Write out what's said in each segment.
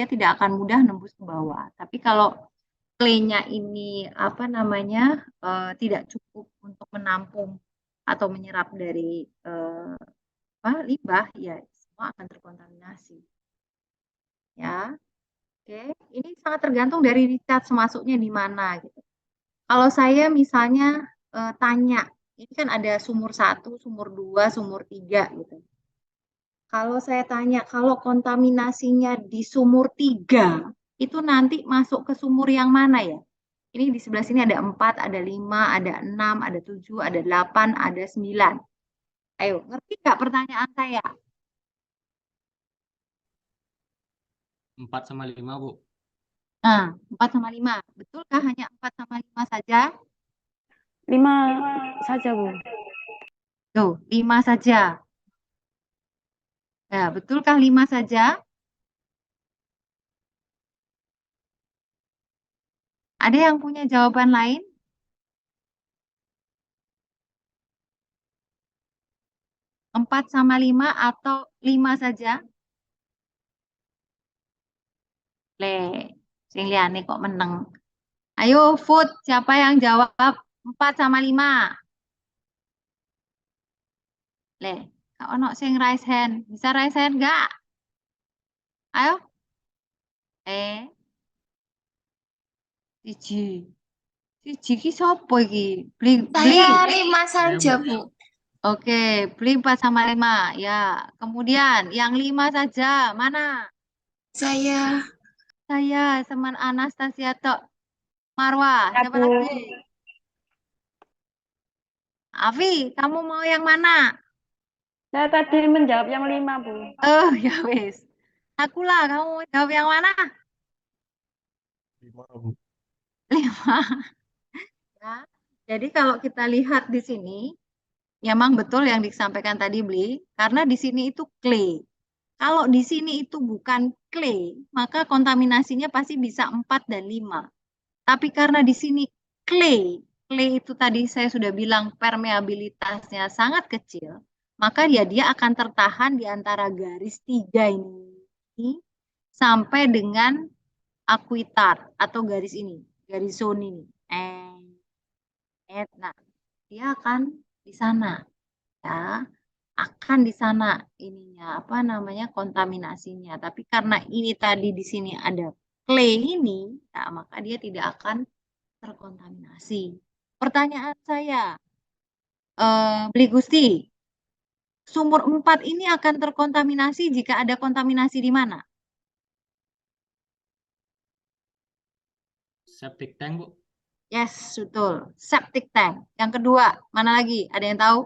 dia tidak akan mudah nembus ke bawah. Tapi kalau clay-nya ini apa namanya tidak cukup untuk menampung atau menyerap dari limbah, ya semua akan terkontaminasi. Ya, oke. Ini sangat tergantung dari recharge masuknya di mana gitu. Kalau saya misalnya tanya, ini kan ada sumur 1, sumur 2, sumur 3 gitu. Kalau saya tanya, kalau kontaminasinya di sumur 3, itu nanti masuk ke sumur yang mana ya? Ini di sebelah sini ada 4, ada 5, ada 6, ada 7, ada 8, ada 9. Ayo, ngerti nggak pertanyaan saya? 4 sama 5, Bu. Nah, 4 sama 5. Betulkah hanya 4 sama 5 saja? 5 saja, Bu. Tuh, 5 saja. Ya, betulkah 5 saja? Ada yang punya jawaban lain? 4 sama 5 atau 5 saja? Le, sing liyane kok meneng. Ayo, Food, siapa yang jawab 4 sama 5? Le, kak ono sing raise hand. Bisa raise hand nggak? Ayo. Siji. Siji ki sopo iki? Beli, Saya 5 saja, Bu. Oke, beli 4 sama 5. Ya, kemudian yang 5 saja. Mana? Saya Seman Anastasia tok. Marwah, siapa Aku. lagi? Afi, kamu mau yang mana? Saya tadi menjawab yang 5, Bu. Oh, ya wis. Akulah, kamu mau jawab yang mana? 5, Bu. 5. Ya. Jadi kalau kita lihat di sini, memang betul yang disampaikan tadi Bli, karena di sini itu clay. Kalau di sini itu bukan clay, maka kontaminasinya pasti bisa 4 dan 5. Tapi karena di sini clay, clay itu tadi saya sudah bilang permeabilitasnya sangat kecil, maka dia akan tertahan di antara garis 3 ini sampai dengan akuitar atau garis ini, garis zone ini. Nah, dia akan di sana, ya, akan di sana ininya apa namanya kontaminasinya. Tapi karena ini tadi di sini ada clay ini, ya, maka dia tidak akan terkontaminasi. Pertanyaan saya, Beli Gusti, sumur 4 ini akan terkontaminasi jika ada kontaminasi di mana? Septic tank, Bu. Yes, betul. Septic tank. Yang kedua, mana lagi? Ada yang tahu?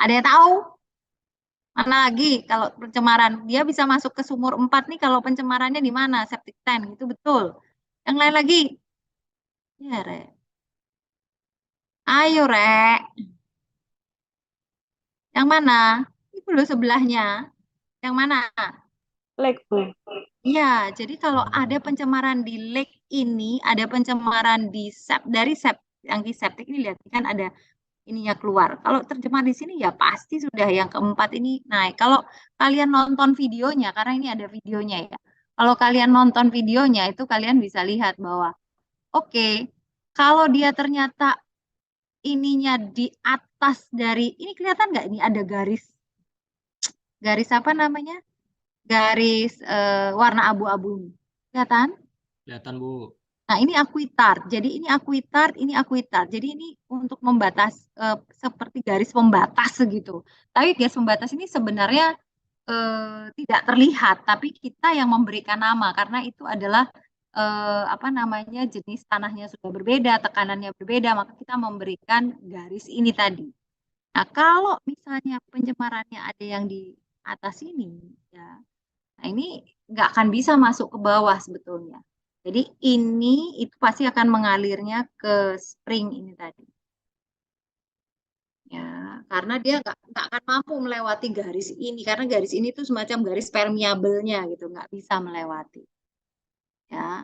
Ada yang tahu? Mana lagi kalau pencemaran? Dia bisa masuk ke sumur 4 nih kalau pencemarannya di mana? Septic tank, itu betul. Yang lain lagi? Ya, Rek. Ayo, Rek. Yang mana? Itu loh sebelahnya. Yang mana? Lek, Bu. Iya, jadi kalau ada pencemaran di lake ini, ada pencemaran di dari yang di septic ini lihat kan ada ininya keluar. Kalau tercemar di sini ya pasti sudah yang keempat ini naik. Kalau kalian nonton videonya, karena ini ada videonya ya. Kalau kalian nonton videonya itu kalian bisa lihat bahwa oke, kalau dia ternyata ininya di atas dari ini kelihatan nggak ini ada garis apa namanya? Garis warna abu-abu ini. Kelihatan? Kelihatan, Bu. Nah, ini akuitar. Jadi ini akuitar, ini akuitar. Jadi ini untuk membatas seperti garis pembatas segitu. Tapi garis pembatas ini sebenarnya tidak terlihat, tapi kita yang memberikan nama karena itu adalah apa namanya jenis tanahnya sudah berbeda, tekanannya berbeda, maka kita memberikan garis ini tadi. Nah, kalau misalnya pencemarannya ada yang di atas ini, ya, nah ini nggak akan bisa masuk ke bawah sebetulnya. Jadi ini itu pasti akan mengalirnya ke spring ini tadi. Ya, karena dia nggak akan mampu melewati garis ini karena garis ini tuh semacam garis permeabelnya gitu, nggak bisa melewati. Ya,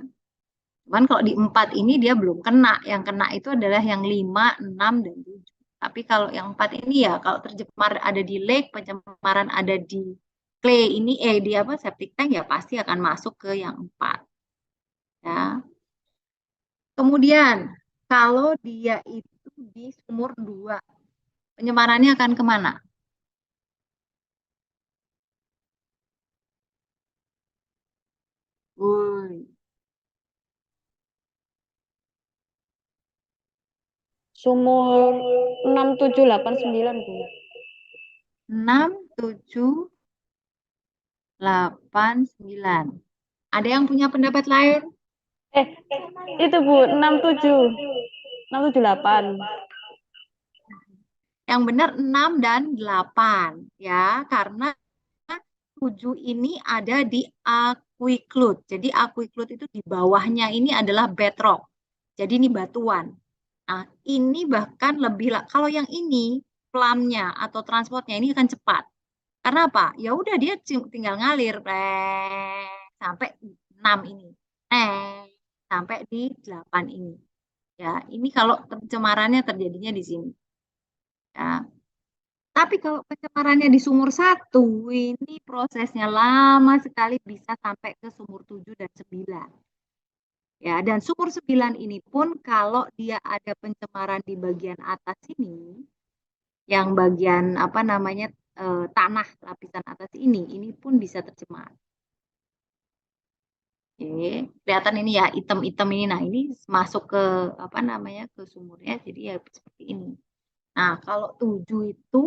cuman kalau di 4 ini dia belum kena. Yang kena itu adalah yang 5, 6, dan 7. Tapi kalau yang 4 ini ya, kalau tercemar ada di lake, pencemaran ada di clay ini, di apa, septic tank ya pasti akan masuk ke yang 4. Ya. Kemudian, kalau dia itu di sumur 2, pencemarannya akan kemana? Woi, Sumur 6789 Bu. 6, 7, 8, 9. Ada yang punya pendapat lain? Itu Bu, 678. Yang benar 6 dan 8 ya, karena 7 ini ada di aquiclude. Jadi aquiclude itu di bawahnya ini adalah bedrock. Jadi ini batuan. Nah, ini bahkan lebih, kalau yang ini plamnya atau transportnya ini akan cepat. Karena apa? Ya udah dia tinggal ngalir sampai 6 ini. Sampai di 8 ini. Ya, ini kalau pencemarannya terjadinya di sini. Ya. Tapi kalau pencemarannya di sumur 1, ini prosesnya lama sekali, bisa sampai ke sumur 7 dan 9. Ya, dan sumur 9 ini pun kalau dia ada pencemaran di bagian atas ini, yang bagian apa namanya, tanah lapisan atas ini pun bisa tercemar. Oke, kelihatan ini ya, hitam-hitam ini. Nah, ini masuk ke apa namanya, ke sumurnya, jadi ya seperti ini. Nah, kalau 7 itu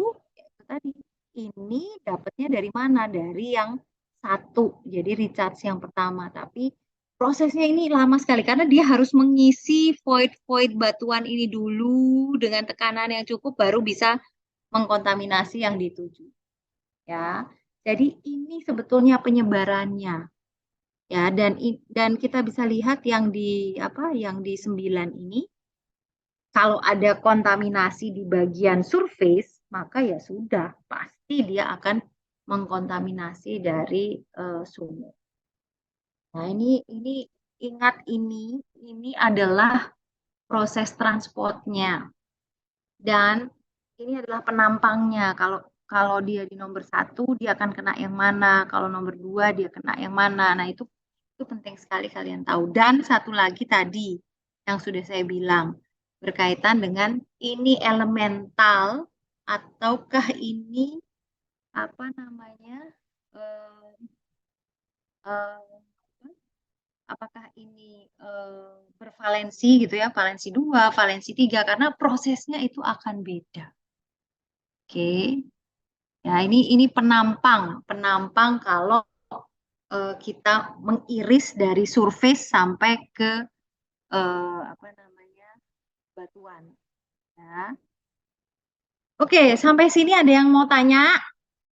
tadi, ini dapatnya dari mana? Dari yang 1, jadi recharge yang pertama. Tapi prosesnya ini lama sekali karena dia harus mengisi void batuan ini dulu dengan tekanan yang cukup, baru bisa mengkontaminasi yang dituju. Ya, jadi ini sebetulnya penyebarannya. Ya, dan kita bisa lihat yang di apa, yang di 9 ini, kalau ada kontaminasi di bagian surface, maka ya sudah, pasti dia akan mengkontaminasi dari sumur. Nah, ini ingat, ini adalah proses transportnya, dan ini adalah penampangnya. Kalau dia di nomor 1, dia akan kena yang mana? Kalau nomor 2, dia kena yang mana? Nah, itu penting sekali kalian tahu. Dan satu lagi tadi yang sudah saya bilang, berkaitan dengan ini elemental ataukah ini apa namanya, apakah ini bervalensi gitu ya, valensi 2, valensi 3, karena prosesnya itu akan beda. Oke. Ya, ini penampang kalau kita mengiris dari surface sampai ke apa namanya, batuan. Ya. Oke, sampai sini ada yang mau tanya?